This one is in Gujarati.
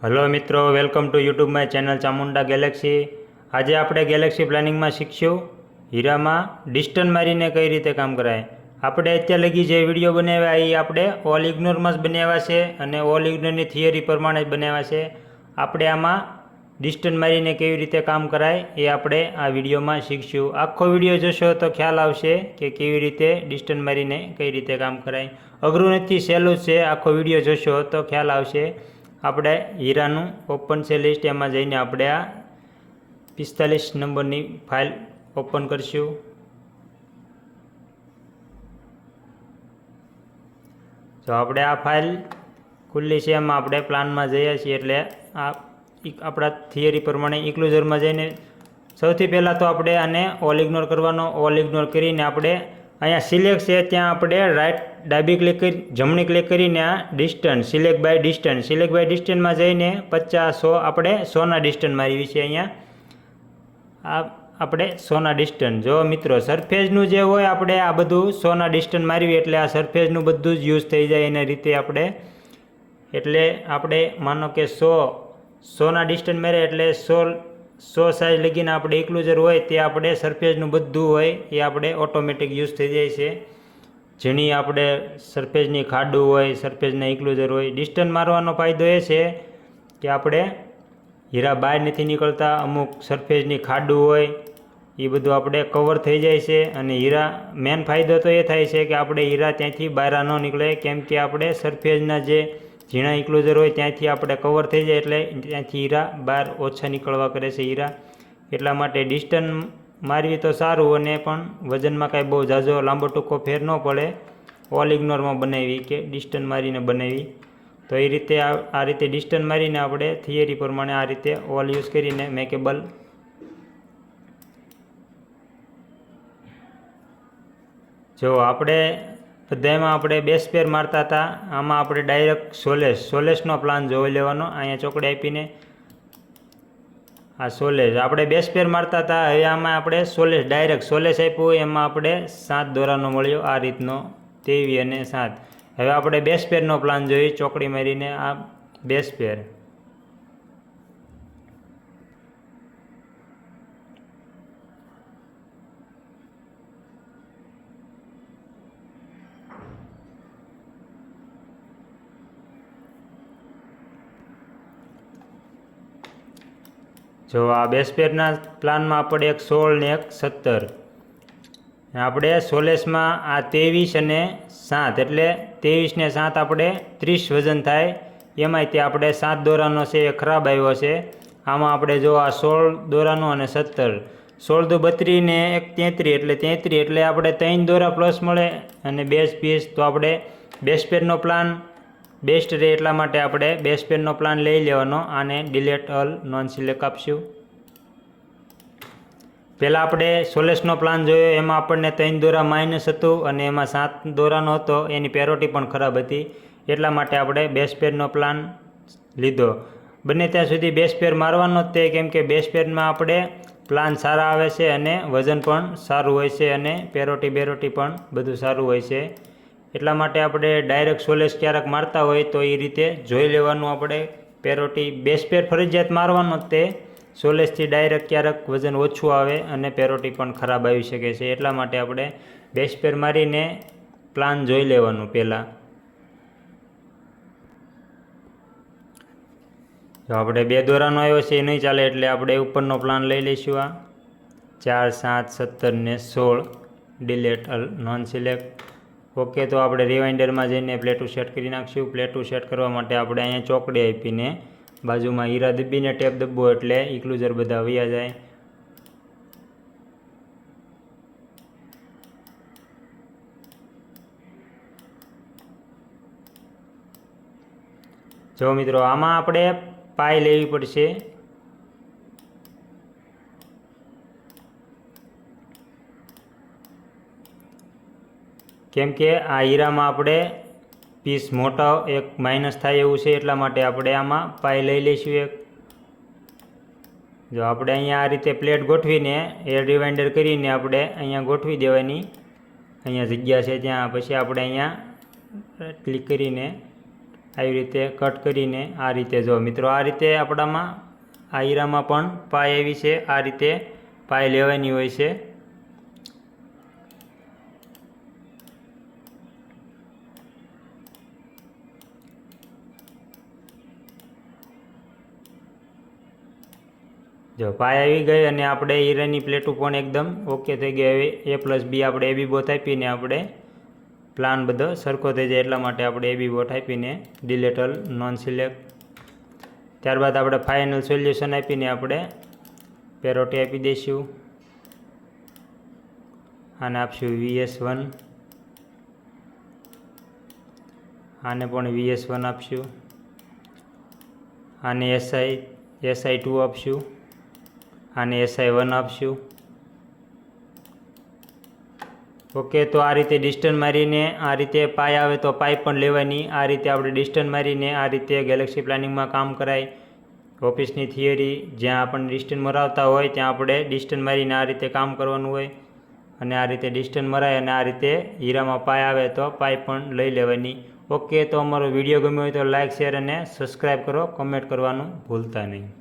हेलो मित्रों, welcome to YouTube my channel Chamunda Galaxy. आज आप गैलेक्सी प्लानिंग में शीखशुं हीरा में डिस्टन मारीने कई रीते काम कराय। आपणे अत्यार लगी जे विडियो बनाव्या ए आपणे ऑल इग्नोर में बनाव्या छे अने ऑल इग्नोर थियरी प्रमाणे बनाव्या छे। आपणे आमां डिस्टन मारीने केवी रीते काम कराय ए आपणे आ विडियो में शीखशुं। आखो विडियो जोशो तो ख्याल आवशे के केवी रीते डिस्टन मारीने कई रीते काम कराय। अघरू नथी, सहेलुं छे। आखो विडियो जोशो तो ख्याल आवशे। આપણે હીરાનું ઓપન છે લિસ્ટ, એમાં જઈને આપણે આ 45 નંબરની ફાઇલ ઓપન કરશું। જો આપણે આ ફાઇલ ખુલ્લી છે, એમાં આપણે પ્લાનમાં જઈએ છીએ એટલે આ આપણા થિયરી પ્રમાણે ઇન્ક્લુઝરમાં જઈને સૌથી પહેલાં તો આપણે આને ઓલ ઇગ્નોર કરવાનો। ઓલ ઇગ્નોર કરીને આપણે અહીંયા સિલેક્ટ છે ત્યાં આપણે રાઈટ ડાબી ક્લિક કરી જમણી ક્લિક કરીને આ ડિસ્ટન્સ સિલેક્ટ બાય ડિસ્ટન્સમાં જઈને 50 100 આપણે 100ના ડિસ્ટન્સ મારવી છે। અહીંયા આ આપણે 100ના ડિસ્ટન્સ। જો મિત્રો સરફેસનું જે હોય આપણે આ બધું 100ના ડિસ્ટન્સ મારવી એટલે આ સરફેસનું બધું જ યુઝ થઈ જાય એના રીતે આપણે। એટલે આપણે માનો કે 100ના ડિસ્ટન્સ મારે એટલે 100 સાઇઝ લગીને આપણે ઇન્ક્લુઝર હોય તે આપણે સરફેસનું બધું હોય એ આપણે ઓટોમેટિક યુઝ થઈ જાય છે। જેની આપણે સરફેસની ખાડું હોય, સરફેસના ઇન્ક્લુઝર હોય। ડિસ્ટન્સ મારવાનો ફાયદો એ છે કે આપણે હીરા બહાર નથી નીકળતા, અમુક સરફેસની ખાડું હોય એ બધું આપણે કવર થઈ જાય છે। અને હીરા મેન ફાયદો તો એ થાય છે કે આપણે હીરા ત્યાંથી બહાર ન નીકળે, કેમ કે આપણે સરફેસના જે ઝીણા ઇન્ક્લુઝર હોય ત્યાંથી આપણે કવર થઈ જાય એટલે ત્યાંથી હીરા બહાર ઓછા નીકળવા કરે છે હીરા। એટલા માટે ડિસ્ટન્સ મારવી તો સારું, અને પણ વજનમાં કાંઈ બહુ ઝાઝો લાંબો ટૂંકો ફેર ન પડે ઓલ ઇગ્નોરમાં બનાવી કે ડિસ્ટન્સ મારીને બનાવી તો એ રીતે આ રીતે ડિસ્ટન્સ મારીને આપણે થિયરી પ્રમાણે આ રીતે ઓલ યુઝ કરીને મેકેબલ। જો આપણે બધામાં આપણે બેઝ પેર મારતા હતા, આમાં આપણે ડાયરેક્ટ સોલેસનો પ્લાન જોઈ લેવાનો। અહીંયા ચોકડી આપીને આ સોલેસ આપણે બેઝ પેર મારતા હતા, હવે આમાં આપણે ડાયરેક્ટ સોલેસ આપ્યું, એમાં આપણે 7 દોરાનો મળ્યો આ રીતનો 23 અને 7। હવે આપણે બેઝ પેરનો પ્લાન જોઈએ, ચોકડી મારીને આ બેઝ પેર। જો આ બેઝ પેરના પ્લાનમાં આપણે એક 16 ને એક 17, આપણે સોલેસમાં આ 23 અને 7 એટલે 23 ને 7 આપણે 30 વજન થાય। એમાંય તે આપણે 7 દોરાનો છે એ ખરાબ આવ્યો છે। આમાં આપણે જો આ 16 દોરાનો અને 17, 16 દુ 32 ને 1 33 એટલે આપણે 3 દોરા પ્લસ મળે અને બેઝ પીસ। તો આપણે બેઝ પેરનો પ્લાન બેસ્ટ રહે એટલા માટે આપણે બેઝ પેરનો પ્લાન લઈ લેવાનો। આને ડિલેટ ઓલ નોન સિલેક્ટ આપશું। પહેલાં આપણે સોલેસનો પ્લાન જોયો, એમાં આપણને 3 દોરા માઇનસ હતું અને એમાં 7 દોરાનો હતો, એની પેરોટી પણ ખરાબ હતી। એટલા માટે આપણે બેઝ પેરનો પ્લાન લીધો। બને ત્યાં સુધી બેઝ પેર મારવાનો જ તે, કેમ કે બેઝ પેરમાં આપણે પ્લાન સારા આવે છે અને વજન પણ સારું હોય છે અને પેરોટી પણ બધું સારું હોય છે। એટલા માટે આપણે ડાયરેક્ટ સોલેસ ક્યારેક મારતા હોય તો એ રીતે જોઈ લેવાનું। આપણે પેરોટી બેઝ પેર ફરજિયાત મારવાનો જ તે, સોલેસથી ડાયરેક્ટ ક્યારેક વજન ઓછું આવે અને પેરોટી પણ ખરાબ આવી શકે છે। એટલા માટે આપણે બેઝ પેર મારીને પ્લાન જોઈ લેવાનું પહેલાં। જો આપણે 2 દોરાનો આવ્યો છે એ નહીં ચાલે એટલે આપણે ઉપરનો પ્લાન લઈ લઈશું। આ 4 7 17 ને 16 ડિલેટ નોન સિલેક્ટ। ઓકે, તો આપણે રિવાઇન્ડરમાં જઈને પ્લેટું સેટ કરી નાખશું। પ્લેટું સેટ કરવા માટે આપણે અહીંયા ચોકડી આપીને બાજુમાં હીરા દબીને ટેપ દબવો એટલે ઇન્ક્લુઝર બધા વયા જાય। જો મિત્રો આમાં આપણે પાઈ લેવી પડશે, કેમ કે આ હીરામાં આપણે પીસ મોટો એક માઇનસ થાય એવું છે, એટલા માટે આપણે આમાં પાઈ લઈ લઈશું એક। જો આપણે અહીંયા આ રીતે પ્લેટ ગોઠવીને એર રિવાઇન્ડર કરીને આપણે અહીંયા ગોઠવી દેવાની। અહીંયા જગ્યા છે ત્યાં, પછી આપણે અહીંયા ક્લિક કરીને આવી રીતે કટ કરીને આ રીતે જો મિત્રો આ રીતે આપણામાં આ હીરામાં પણ પાય એવી છે, આ રીતે પાય લેવાની હોય છે. જો પાય આવી ગઈ અને આપણે હીરાની પ્લેટો પણ એકદમ ઓકે થઈ ગઈ. હવે A+B આપણે AB બોથ આપીને આપણે પ્લાન બધો સરખો થઈ જાય એટલા માટે આપણે AB બોથ આપીને ડિલીટ ઓલ નોન સિલેક્ટ. ત્યારબાદ આપણે ફાઇનલ સોલ્યુશન આપીને આપણે પેરોટી આપી દઈશું. આને આપશું VS1, આને પણ VS1 આપશું, આને SI2 આપશું, આને SI1 આપશું. ઓકે, તો આ રીતે ડિસ્ટન્સ મારીને આ રીતે પાય આવે તો પાય પણ લેવાની. આ રીતે આપણે ડિસ્ટન્સ મારીને આ રીતે ગેલેક્સી પ્લાનિંગમાં કામ કરાય. ઓફિસની થિયરી જ્યાં આપણને ડિસ્ટન્સ મરાવતા હોય ત્યાં આપણે ડિસ્ટન્સ મારીને આ રીતે કામ કરવાનું હોય. અને આ રીતે ડિસ્ટન્સ મરાય અને આ રીતે હીરામાં પાય આવે તો પાય પણ લઈ લેવાની. ઓકે, તો અમારો વિડીયો ગમ્યો હોય તો લાઇક, શેર અને સબસ્ક્રાઈબ કરો. કમેન્ટ કરવાનું ભૂલતા નહીં.